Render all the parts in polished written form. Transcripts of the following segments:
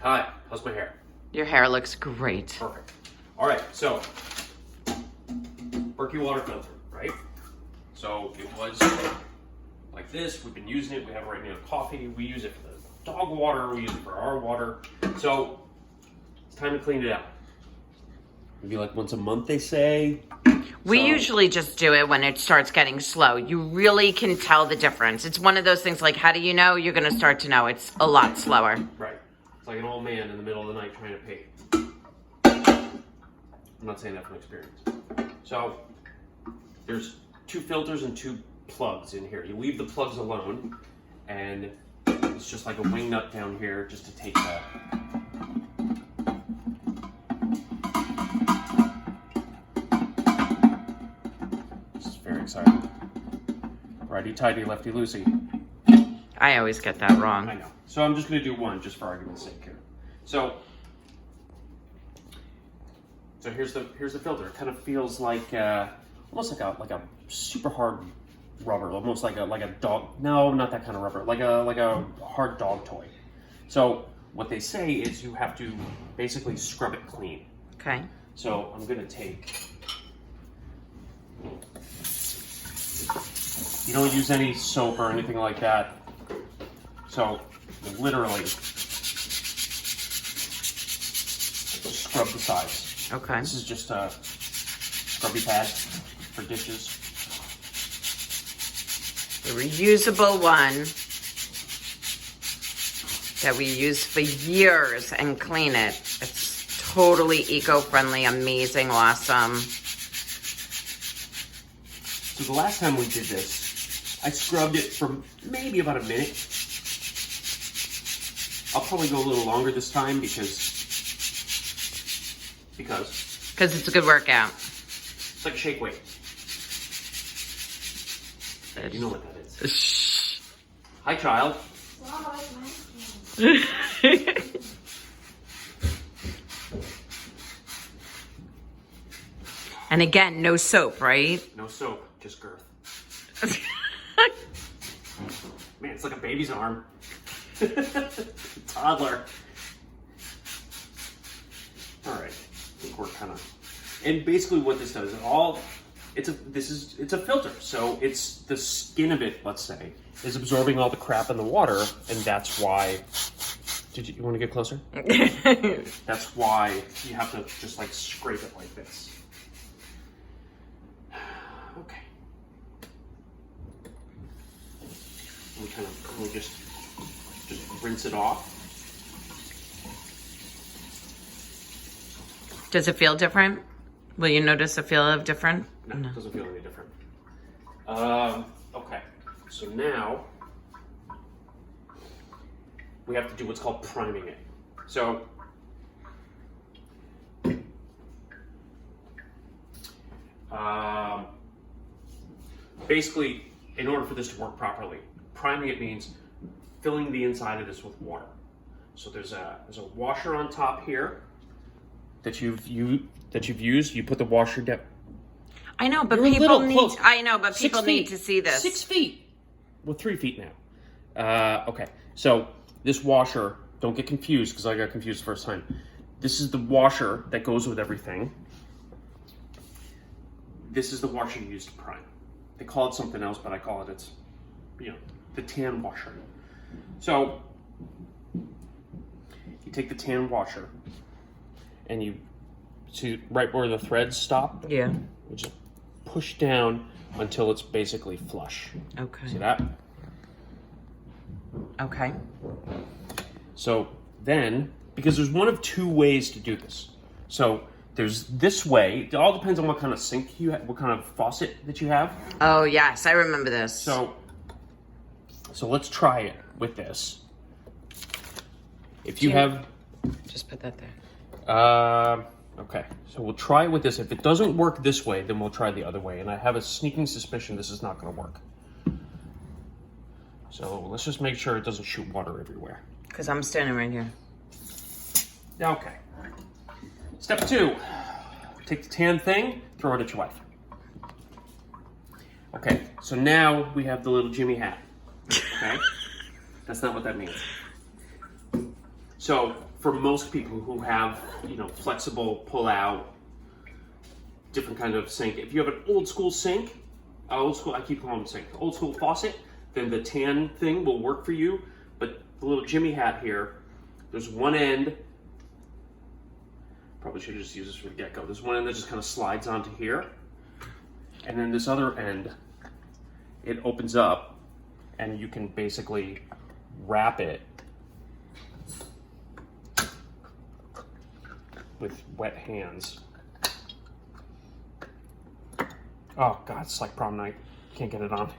Hi, how's my hair? Your hair looks great. Perfect. All right, so Berkey water filter, right? So it was like this. We've been using it. We have it right near the coffee. We use it for the dog water. We use it for our water. So it's time to clean it out. Maybe like once a month, they say. We usually just do it when it starts getting slow. You really can tell the difference. It's one of those things like, how do you know? You're going to start to know it's a lot slower. Right. It's like an old man in the middle of the night trying to pee. I'm not saying that from experience. So there's 2 filters and 2 plugs in here. You leave the plugs alone, and it's just like a wing nut down here just to take that. This is very exciting. Righty tighty, lefty loosey. I always get that wrong. I know. So I'm just going to do one just for argument's sake here. So here's the filter. It kind of feels like almost like a super hard rubber, almost like a dog. No, not that kind of rubber. Like a hard dog toy. So what they say is you have to basically scrub it clean. Okay. So I'm going to take. You don't use any soap or anything like that. So literally scrub the sides. Okay. This is just a scrubby pad for dishes. The reusable one that we use for years and clean it. It's totally eco-friendly, amazing, awesome. So the last time we did this, I scrubbed it for maybe about a minute. I'll probably go a little longer this time because it's a good workout. It's like a shake weight. You know what that is. Shh. Hi, child. And again, no soap, right? No soap, just girth. Man, it's like a baby's arm. Toddler. All right, I think we're kind of. And basically, what this does, it's a filter. So it's the skin of it, let's say, is absorbing all the crap in the water, and that's why. You want to get closer? That's why you have to just like scrape it like this. Okay. We'll just rinse it off. Does it feel different? Will you notice a feel of different? No, it doesn't feel any different. Okay, so now we have to do what's called priming it. So basically, in order for this to work properly, priming it means filling the inside of this with water. So there's a washer on top here that you've used. You put the washer down. I know, but You're people need. close. I know, but 6 people feet. need to see this. 6 feet. Well, 3 feet now. Okay, so this washer. Don't get confused because I got confused the first time. This is the washer that goes with everything. This is the washer you use to prime. They call it something else, but I call it the tan washer. So you take the tan washer and you see right where the threads stop. Yeah. You just push down until it's basically flush. Okay. See that? Okay. So then, because there's one of 2 ways to do this. So there's this way. It all depends on what kind of sink you have, what kind of faucet that you have. Oh yes, I remember this. So let's try it with this. If you have, just put that there. okay. So we'll try it with this. If it doesn't work this way, then we'll try the other way. And I have a sneaking suspicion this is not going to work. So let's just make sure it doesn't shoot water everywhere. Because I'm standing right here. Okay. Step 2. Take the tan thing, throw it at your wife. Okay, so now we have the little Jimmy hat. Okay? That's not what that means. So for most people who have, flexible pull-out, different kind of sink, if you have an old school sink, I keep calling them sink, old school faucet, then the tan thing will work for you. But the little Jimmy hat here, there's one end, probably should just use this from the get-go. There's one end that just kind of slides onto here. And then this other end, it opens up and you can basically wrap it with wet hands. Oh God, it's like prom night. Can't get it on.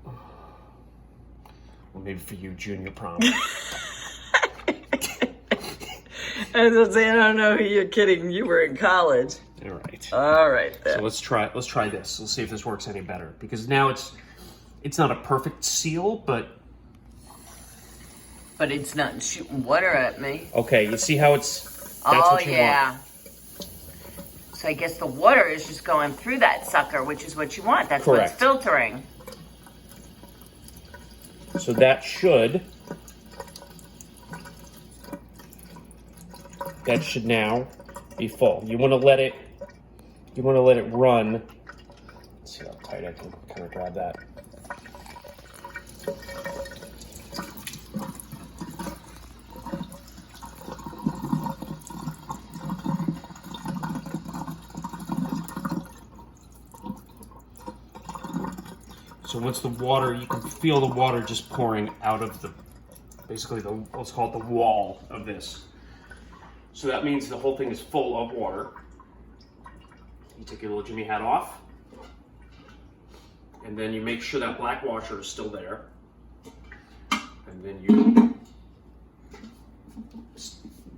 Well, maybe for you, junior prom. I was saying, I don't know who you're kidding. You were in college. All right. All right then. So let's try this. Let's see if this works any better. Because now it's not a perfect seal, but It's not shooting water at me. okay. You see how that's what you want. So I guess the water is just going through that sucker, which is what you want. That's Correct. what's filtering. So that should now be full. You want to let it run. Let's see how tight I can kind of grab that. So once the water, you can feel the water just pouring out of basically let's call it the wall of this. So that means the whole thing is full of water. You take your little Jimmy hat off, and then you make sure that black washer is still there. And then you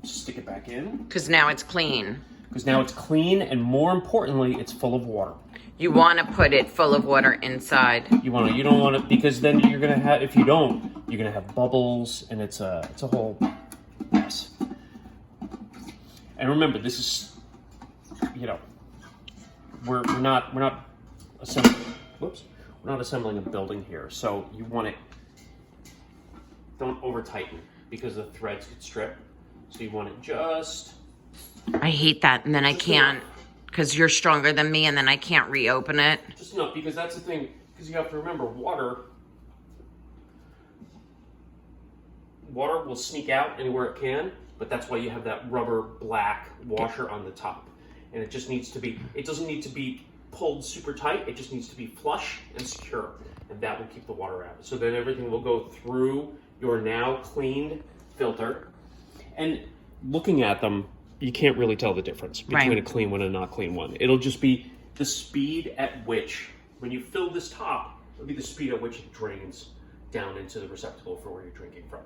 stick it back in. Because now it's clean. Because now it's clean, and more importantly, it's full of water. You want to put it full of water inside. You don't want to, because then you're gonna have, if you don't, you're gonna have bubbles, and it's a whole mess. And remember, this is, we're not assembling a building here, so you want it. Don't over tighten because the threads get stripped. So you want it just. I hate that, and then I can't, because you're stronger than me, and then I can't reopen it. Just enough, because that's the thing. Because you have to remember, water will sneak out anywhere it can, but that's why you have that rubber black washer on the top. And it just needs to be, it doesn't need to be pulled super tight, it just needs to be flush and secure. And that will keep the water out. So then everything will go through your now cleaned filter. And looking at them, you can't really tell the difference between Right. a clean one and a not clean one. It'll just be the speed at which, when you fill this top, it'll be the speed at which it drains down into the receptacle for where you're drinking from.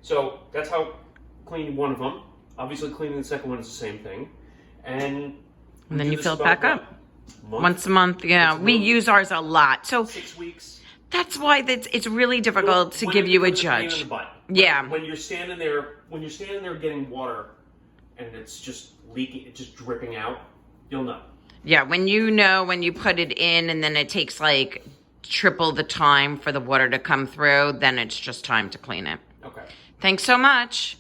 So that's how cleaning one of them. Obviously cleaning the second one is the same thing. And then do you this fill it about, back up. what, Once a month, yeah. Once a We month. use ours a lot. So 6 weeks. that's why it's really difficult to When give it you a becomes pain in judge. the butt. Yeah. When you're standing there getting water and it's just leaking, it's just dripping out, you'll know. Yeah, when you put it in and then it takes like triple the time for the water to come through, then it's just time to clean it. Okay. Thanks so much.